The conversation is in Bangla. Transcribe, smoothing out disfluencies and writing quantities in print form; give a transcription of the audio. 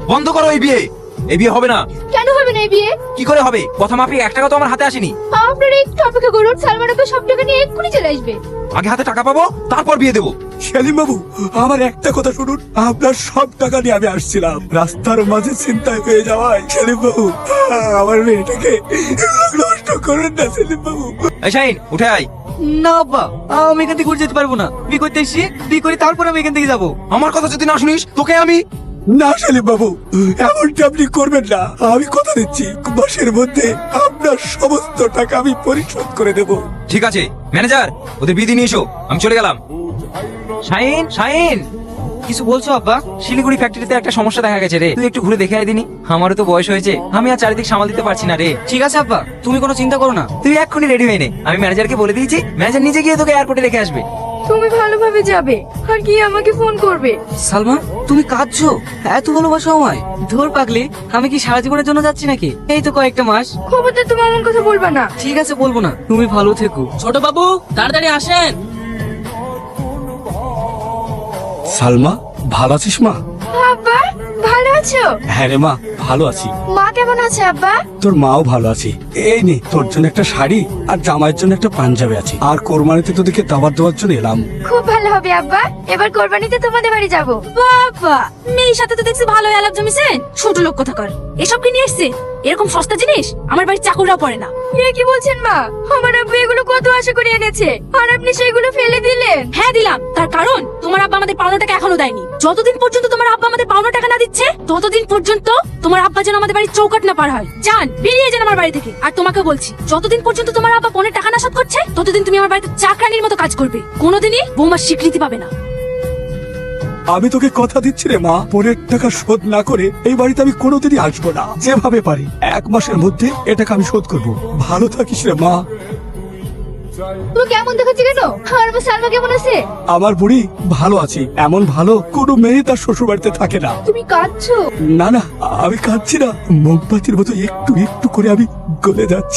বন্ধ করো এই বিয়ে। এই বিয়ে হবে না। কেন হবে না এই বিয়ে? কি করে হবে? কথা মাফিক 1 টাকা তো আমার হাতে আসেনি। আপনারা একটু অপেক্ষা করুন, সালমান আপা সব টাকা নিয়ে এক্ষুনি চলে আসবে। আগে হাতে টাকা পাবো, তারপর বিয়ে দেবো। সেলিম বাবু, আমার একটা কথা শুনুন। আপনার সব টাকা নিয়ে আমি আসছিলাম, রাস্তার মাঝে চিন্তায় হয়ে যাওয়ায় সেলিম বাবু আমার মেয়েটাকে নষ্ট করেন না সেলিম বাবু। এই শাহিন, উঠে আয়। না আব্বা, আমি এখান থেকে ঘুরে যেতে পারবো না। বিয়ে করতে এসছি, বিয়ে করে তারপর আমি এখান থেকে যাবো। আমার কথা যদি না শুনিস তোকে আমি। না সেলিম বাবু, এমনটা আপনি করবেন না। আমি কথা দিচ্ছি, মাসের মধ্যে আপনার সমস্ত টাকা আমি পরিশোধ করে দেব। ঠিক আছে ম্যানেজার, ওদের বিয়ে দিয়ে নিয়ে এসো, আমি চলে গেলাম। শাহিন, শাহিন, কিছু বলছো আব্বা? শিলিগুড়ি ফ্যাক্টরিতে একটা সমস্যা দেখা গেছে রে, তুই একটু ঘুরে দেখে আয় দিনি। আমারও তো বয়স হয়েছে, আমি আর চারিদিক সামাল দিতে পারছি না রে। ঠিক আছে আব্বা, তুমি কোনো চিন্তা করো না। তুই এক্ষুনি রেডি হয়ে নে, আমি ম্যানেজারকে বলে দিয়েছি, ম্যানেজার নিজে গিয়ে তোকে এয়ারপোর্টে রেখে আসবে। তুমি ভালোভাবে যাবে আর কি আমাকে ফোন করবে। সালমা, তুমি কাঁদছো? এত ভালোবাসো আমায়? ধর পাগলি, আমি কি সারা জীবনের জন্য যাচ্ছি নাকি? এই তো কয়েকটা মাস। খবরদার তুমি এমন কথা বলবা না। ঠিক আছে, বলবো না। তুমি ভালো থেকো। ছোট বাবু, তাড়াতাড়ি আসেন। সালমা, ভালো আছিস মা? আব্বা ভালো আছো? হ্যাঁ রে মা, ভালো আছি। মা কেমন আছে আব্বা? তোর মাও ভালো আছে। এই নে, তোর জন্য একটা শাড়ি আর জামাইয়ের জন্য একটা পাঞ্জাবি আছে। আর কোরবানিতে তোদেরকে দাওয়াত দেওয়ার জন্য এলাম। খুব ভালো হবে আব্বা, এবার কোরবানিতে তোমাদের বাড়ি যাব। বাবা, মেয়ের সাথে তো দেখছি ভালোই আলাপ জমিছেন। ছোট লোক কথা কর, এসব কি নিয়ে এসছে? এরকম সস্তা জিনিস আমার বাড়ির চাকররাও পড়ে না। এ কি বলছেন মা? আমার আব্বু এগুলো কত আশা করে এনেছে, আর আপনি সেগুলো ফেলে দিলেন। হ্যাঁ দিলাম, তার কারণ তোমার আব্বা আমাদের পাওনা টাকা এখনো দেয়নি। যতদিন পর্যন্ত তোমার আব্বা আমাদের পাওনা টাকা না দিচ্ছে, ততদিন পর্যন্ত তোমার আব্বা যেন আমাদের বাড়ির চৌকাট না পার হয়। যান, বেরিয়ে যান আমার বাড়ি থেকে। আর তোমাকে বলছি, যতদিন পর্যন্ত তোমার আব্বা পনের টাকা না শোধ করছে, ততদিন তুমি আমার বাড়িতে চাকরানির মতো কাজ করবে। কোনোদিনই বৌমার স্বীকৃতি পাবে না। আমি তোকে কথা দিচ্ছি রে মা, পরের টাকা শোধ না করে এই বাড়িতে আমি কোনোদিনই আসবো না। যেভাবে পারি 1 মাসের মধ্যে এ টাকা আমি শোধ করবো। ভালো থাকিস রে মা। তুমি কেমন দেখাচ্ছি কেন? আর আমার সালমা কেমন আছে? আমার বুড়ি ভালো আছি। এমন ভালো কোনো মেয়ে তার শ্বশুর বাড়িতে থাকে না। তুমি কাঁদছো? না না, আমি কাঁদছি না, মোমবাতির মতো একটু একটু করে আমি গলে যাচ্ছি।